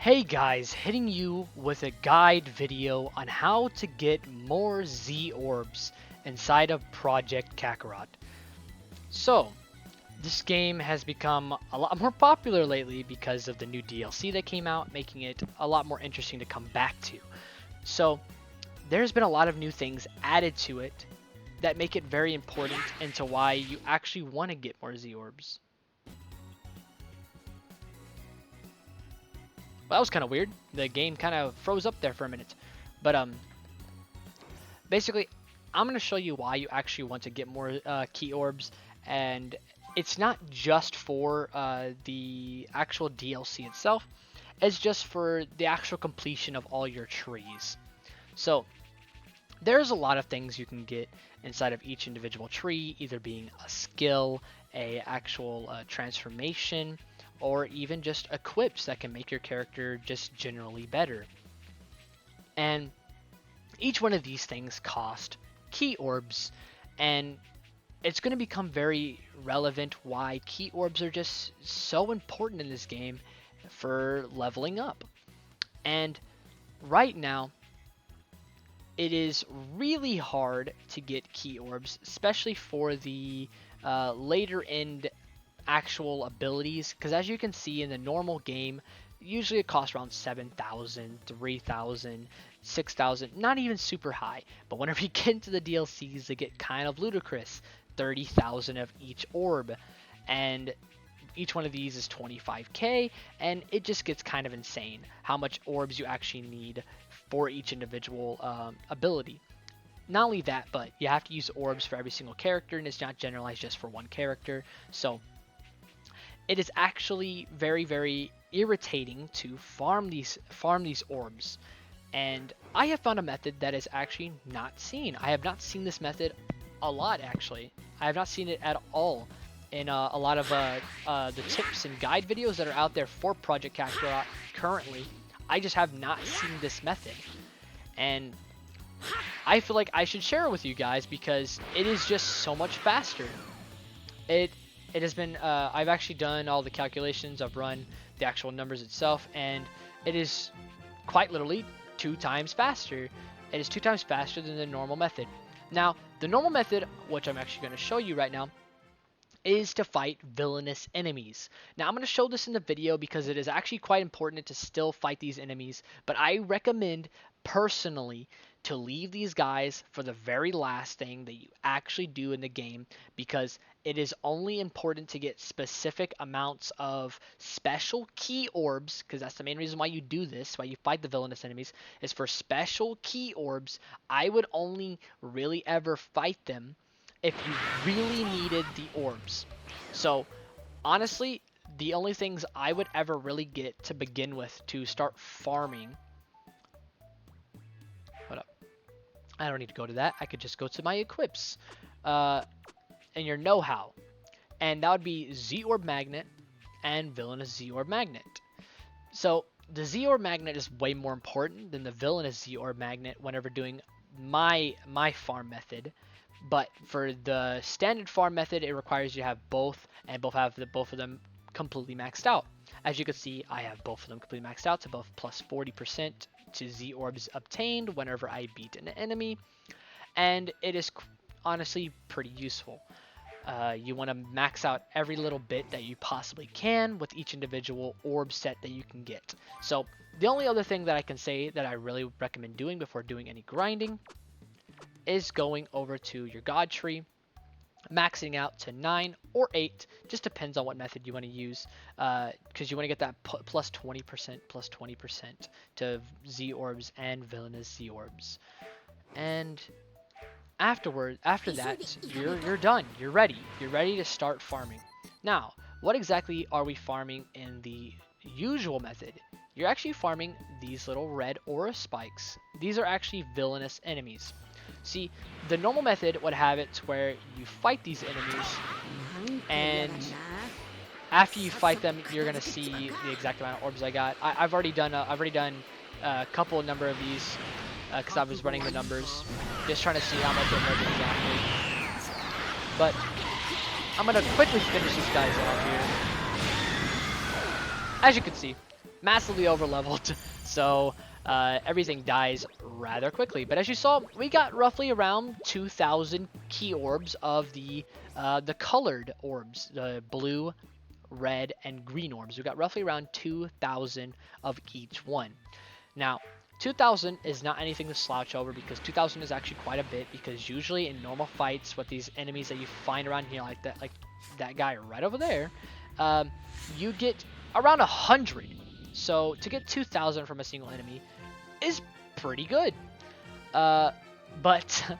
Hey guys, hitting you with a guide video on how to get more Z Orbs inside of Project Kakarot. So, this game has become a lot more popular lately because of the new DLC that came out, making it a lot more interesting to come back to. So, there's been a lot of new things added to it that make it very important into why you actually want to get more Z Orbs. Well, that was kind of weird. The game kind of froze up there for a minute. But basically, I'm going to show you why you actually want to get more key orbs. And it's not just for the actual DLC itself. It's just for the actual completion of all your trees. So, there's a lot of things you can get inside of each individual tree, either being a skill, a actual transformation, or even just equips that can make your character just generally better. And each one of these things cost key orbs, and it's going to become very relevant why key orbs are just so important in this game for leveling up. And right now, it is really hard to get key orbs, especially for the later end actual abilities, because as you can see in the normal game, usually it costs around 7,000, 3,000, 6,000, not even super high. But whenever you get into the DLCs, they get kind of ludicrous, 30,000 of each orb, and each one of these is 25k, and it just gets kind of insane how much orbs you actually need for each individual ability. Not only that, but you have to use orbs for every single character, and it's not generalized just for one character. So it is actually very, very irritating to farm these orbs. And I have found a method that is actually not seen. I have not seen this method a lot, actually. I have not seen it at all in a lot of the tips and guide videos that are out there for Project Kakarot currently. I just have not seen this method. And I feel like I should share it with you guys because it is just so much faster. It has been, I've actually done all the calculations, I've run the actual numbers itself, and it is quite literally 2 times faster. It is 2 times faster than the normal method. Now, the normal method, which I'm actually going to show you right now, is to fight villainous enemies. Now, I'm going to show this in the video because it is actually quite important to still fight these enemies, but I recommend personally to leave these guys for the very last thing that you actually do in the game, because it is only important to get specific amounts of special key orbs, because that's the main reason why you do this, why you fight the villainous enemies, is for special key orbs. I would only really ever fight them if you really needed the orbs. So honestly, the only things I would ever really get to begin with to start farming, hold up, I don't need to go to that, I could just go to my equips and your know-how, and that would be Z Orb Magnet and Villainous Z Orb Magnet. So the Z Orb Magnet is way more important than the Villainous Z Orb Magnet whenever doing my farm method. But for the standard farm method, it requires you to have both, and both of them completely maxed out. As you can see, I have both of them completely maxed out to both plus 40% to Z orbs obtained whenever I beat an enemy, and it is honestly pretty useful. You want to max out every little bit that you possibly can with each individual orb set that you can get. So the only other thing that I can say that I really recommend doing before doing any grinding is going over to your god tree, maxing out to 9 or 8, just depends on what method you want to use, because you want to get that plus 20% to Z orbs and villainous Z orbs. And after that, you're done. You're ready to start farming. Now, what exactly are we farming in the usual method? You're actually farming these little red aura spikes. These are actually villainous enemies. See, the normal method would have it where you fight these enemies, and after you fight them, you're gonna see the exact amount of orbs I got. I've already done a couple number of these because I was running the numbers, just trying to see how much it was exactly. But I'm gonna quickly finish these guys off here. As you can see, massively overleveled, so everything dies rather quickly. But as you saw, we got roughly around 2,000 key orbs of the colored orbs, the blue, red, and green orbs. We got roughly around 2,000 of each one. Now, 2,000 is not anything to slouch over because 2,000 is actually quite a bit, because usually in normal fights with these enemies that you find around here, like that guy right over there, you get around 100. So to get 2,000 from a single enemy is pretty good. But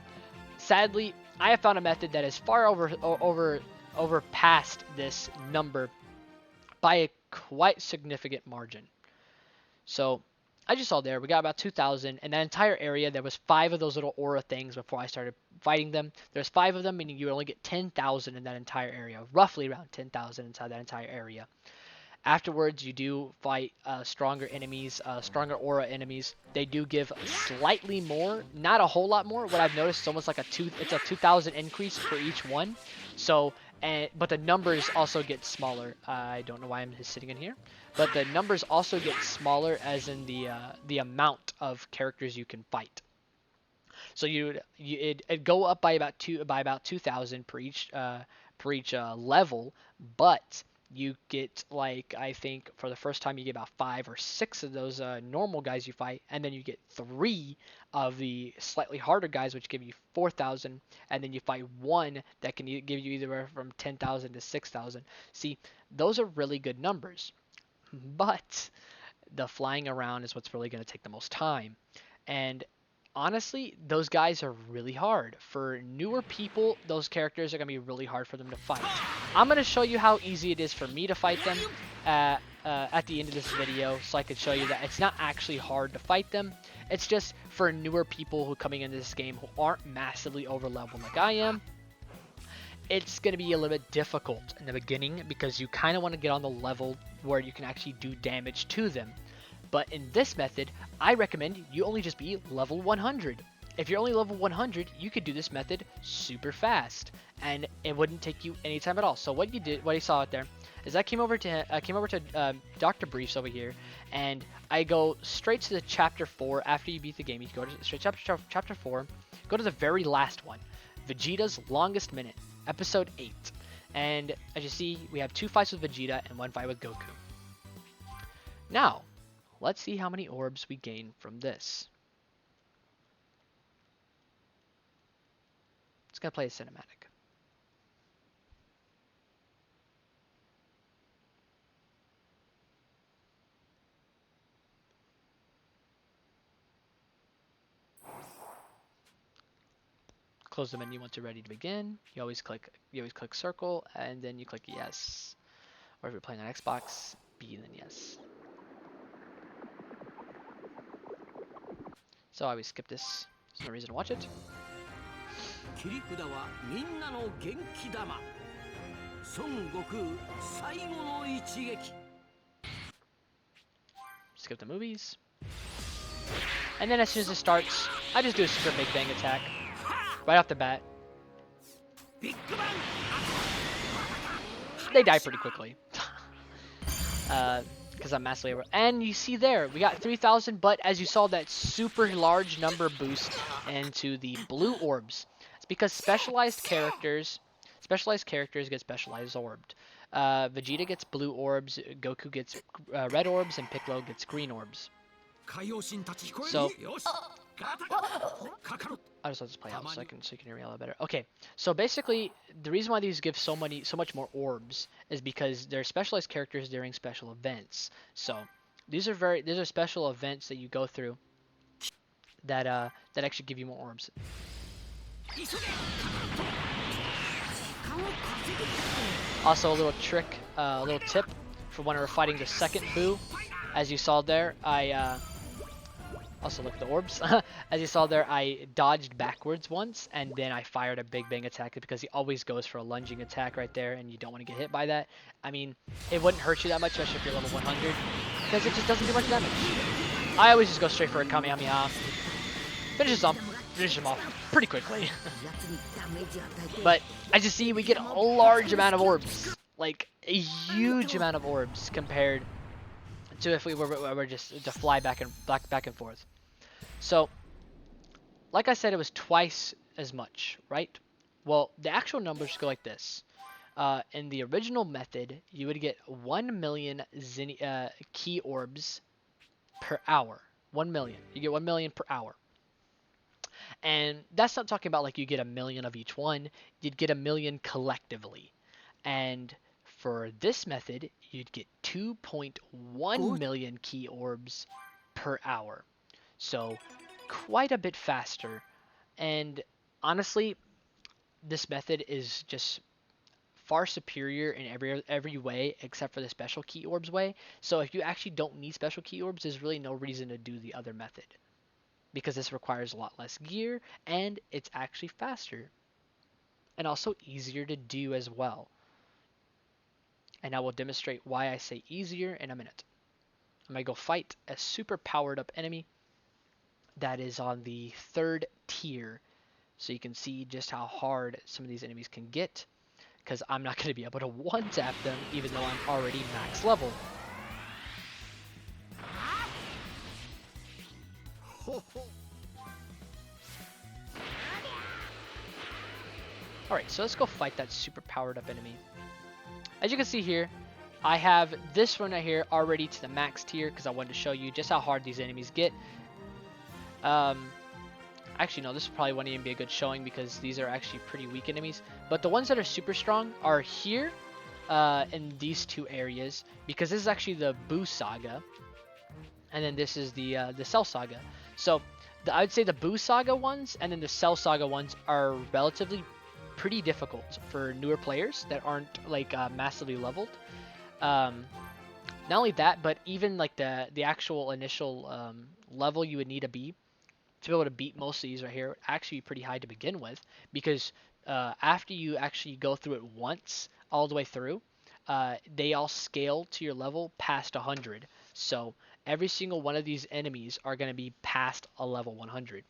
sadly, I have found a method that is far over past this number by a quite significant margin. So as you saw there, we got about 2,000. In that entire area, there was 5 of those little aura things before I started fighting them. There's 5 of them, meaning you only get 10,000 in that entire area, roughly around 10,000 inside that entire area. Afterwards, you do fight stronger enemies, stronger aura enemies. They do give slightly more, not a whole lot more. What I've noticed is almost like it's a 2,000 increase for each one. So, but the numbers also get smaller. I don't know why I'm just sitting in here, but the numbers also get smaller, as in the amount of characters you can fight. So it'd go up by about 2,000 per each level, but you get, like, I think for the first time you get about 5 or 6 of those normal guys you fight, and then you get 3 of the slightly harder guys, which give you 4,000, and then you fight 1 that can give you either from 10,000 to 6,000. See, those are really good numbers, but the flying around is what's really going to take the most time. And honestly, those guys are really hard. For newer people, those characters are going to be really hard for them to fight. I'm going to show you how easy it is for me to fight them at the end of this video, so I can show you that it's not actually hard to fight them. It's just for newer people who are coming into this game who aren't massively overleveled like I am. It's going to be a little bit difficult in the beginning because you kind of want to get on the level where you can actually do damage to them. But in this method, I recommend you only just be level 100. If you're only level 100, you could do this method super fast, and it wouldn't take you any time at all. So what you saw out there, is I came over to Dr. Briefs over here, and I go straight to the chapter 4 after you beat the game. You go to straight to chapter 4, go to the very last one, Vegeta's Longest Minute, episode 8. And as you see, we have 2 fights with Vegeta and 1 fight with Goku. Now, let's see how many orbs we gain from this. It's going to play a cinematic. Close the menu once you're ready to begin. You always click circle, and then you click yes. Or if you're playing on Xbox, B and then yes. So I always skip this. There's no reason to watch it. Skip the movies. And then as soon as it starts, I just do a super big bang attack. Right off the bat. They die pretty quickly. Because I'm massively over. And you see there, we got 3,000, but as you saw, that super large number boost into the blue orbs. It's because specialized characters get specialized orbed. Vegeta gets blue orbs, Goku gets red orbs, and Piccolo gets green orbs. So I just let this play out so you can hear me a little better. Okay, so basically the reason why these give so much more orbs is because they're specialized characters during special events. So these are special events that you go through that actually give you more orbs. Also, a little tip for when we're fighting the second Boo. As you saw there, I also look at the orbs. As you saw there, I dodged backwards once, and then I fired a big bang attack because he always goes for a lunging attack right there, and you don't want to get hit by that. I mean, it wouldn't hurt you that much, especially if you're level 100, because it just doesn't do much damage. I always just go straight for a Kamehameha. Finish him off pretty quickly. But as you see, we get a large amount of orbs, like a huge amount of orbs compared to if we were just to fly back and forth. So, like I said, it was twice as much, right? Well, the actual numbers go like this. In the original method, you would get 1 million key orbs per hour. 1 million. You get 1 million per hour. And that's not talking about like you get a million of each one. You'd get a million collectively. And for this method, you'd get 2.1 million key orbs per hour. So quite a bit faster. And honestly, this method is just far superior in every way except for the special key orbs way. So if you actually don't need special key orbs, there's really no reason to do the other method, because this requires a lot less gear and it's actually faster and also easier to do as well. And I will demonstrate why I say easier in a minute. I'm going to go fight a super powered up enemy that is on the 3rd tier, so you can see just how hard some of these enemies can get, because I'm not going to be able to one-tap them even though I'm already max level. Alright, so let's go fight that super powered up enemy. As you can see here, I have this one right here already to the max tier because I wanted to show you just how hard these enemies get. Actually, no, this probably wouldn't even be a good showing because these are actually pretty weak enemies. But the ones that are super strong are here in these 2 areas, because this is actually the Boo Saga, and then this is the Cell Saga. So I would say the Boo Saga ones and then the Cell Saga ones are relatively pretty difficult for newer players that aren't like massively leveled. Not only that, but even like the actual initial level you would need to be able to beat most of these right here would actually be pretty high to begin with, because after you actually go through it once all the way through, they all scale to your level past 100. So every single one of these enemies are going to be past a level 100.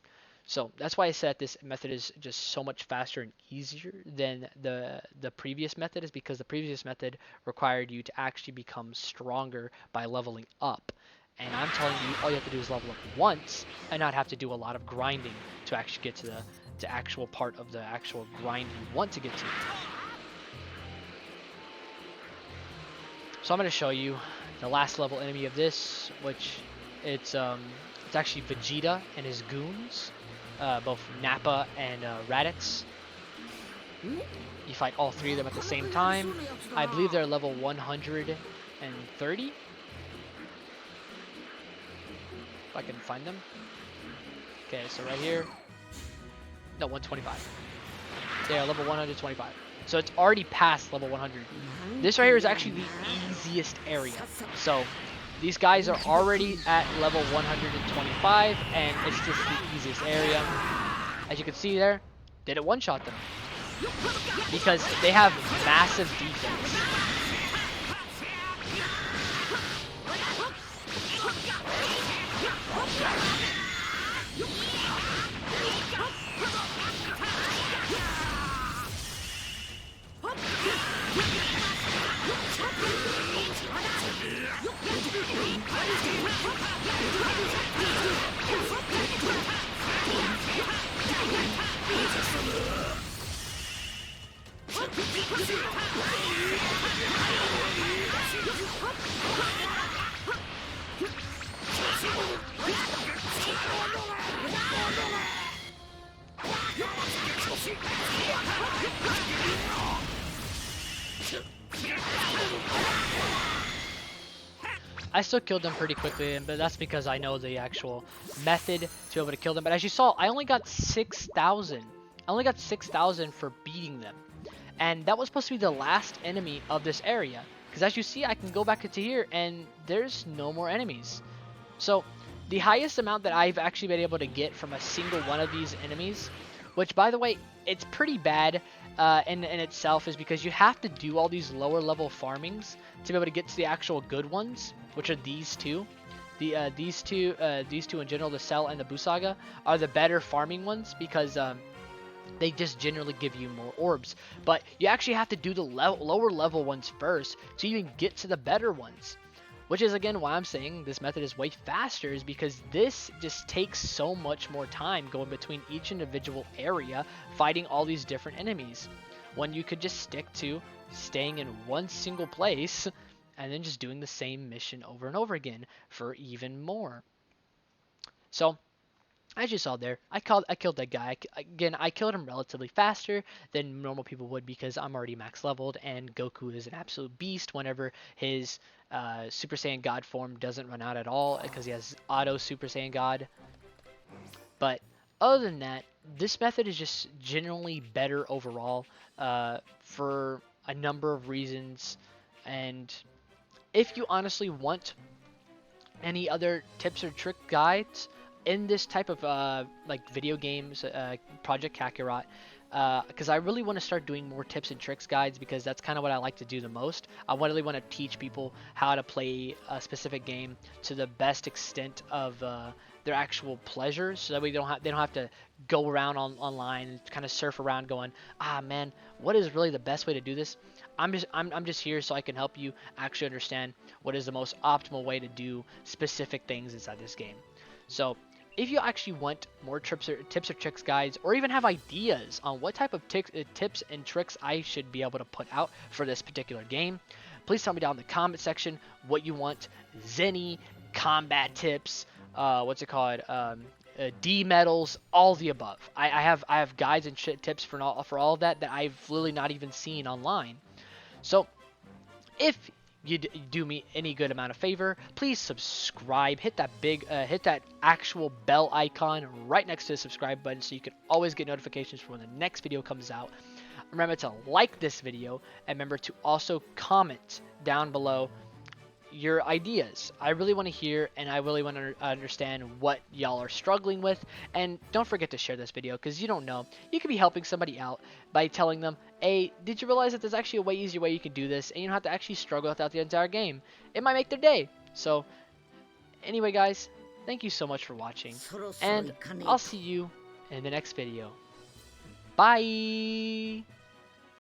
So that's why I said this method is just so much faster and easier than the previous method, is because the previous method required you to actually become stronger by leveling up. And I'm telling you, all you have to do is level up once and not have to do a lot of grinding to actually get to the actual part of the actual grind you want to get to. So I'm going to show you the last level enemy of this, which it's actually Vegeta and his goons, both Nappa and Raditz. You fight all 3 of them at the same time. I believe they're level 130. If I can find them. Okay, so right here. No, 125. They are level 125. So it's already past level 100. This right here is actually the easiest area. So these guys are already at level 125, and it's just the easiest area. As you can see there, didn't one-shot them because they have massive defense. I still killed them pretty quickly, but that's because I know the actual method to be able to kill them. But as you saw, I only got 6,000. I only got 6,000 for beating them. And that was supposed to be the last enemy of this area. Because as you see, I can go back into here and there's no more enemies. So the highest amount that I've actually been able to get from a single one of these enemies, which by the way, it's pretty bad in itself, is because you have to do all these lower level farmings to be able to get to the actual good ones, which are these 2. These two in general, the Cell and the Boo Saga, are the better farming ones because they just generally give you more orbs. But you actually have to do the lower level ones first so you can get to the better ones. Which is again why I'm saying this method is way faster, is because this just takes so much more time going between each individual area fighting all these different enemies, when you could just stick to staying in one single place and then just doing the same mission over and over again for even more. So as you saw there, I killed that guy. Again, I killed him relatively faster than normal people would because I'm already max leveled, and Goku is an absolute beast whenever his Super Saiyan God form doesn't run out at all, because he has auto Super Saiyan God. But other than that, this method is just generally better overall for a number of reasons. And if you honestly want any other tips or trick guides in this type of like video games, Project Kakarot, because I really want to start doing more tips and tricks guides, because that's kind of what I like to do the most. I really want to teach people how to play a specific game to the best extent of their actual pleasure, so that they don't have to go around online and kind of surf around going, ah man, what is really the best way to do this? I'm just here so I can help you actually understand what is the most optimal way to do specific things inside this game. So if you actually want more tips or tricks guides, or even have ideas on what type of tips and tricks I should be able to put out for this particular game, please tell me down in the comment section what you want. Zenny, combat tips, what's it called? D medals, all the above. I have guides and tips for all of that I've literally not even seen online. So if you do me any good amount of favor, please subscribe. Hit that actual bell icon right next to the subscribe button, so you can always get notifications for when the next video comes out. Remember to like this video, and remember to also comment down below your ideas. I really want to hear, and I really want to understand what y'all are struggling with. And don't forget to share this video, because you don't know, you could be helping somebody out by telling them, hey, did you realize that there's actually a way easier way you can do this, and you don't have to actually struggle throughout the entire game? It might make their day. So anyway guys, thank you so much for watching, and I'll see you in the next video. Bye!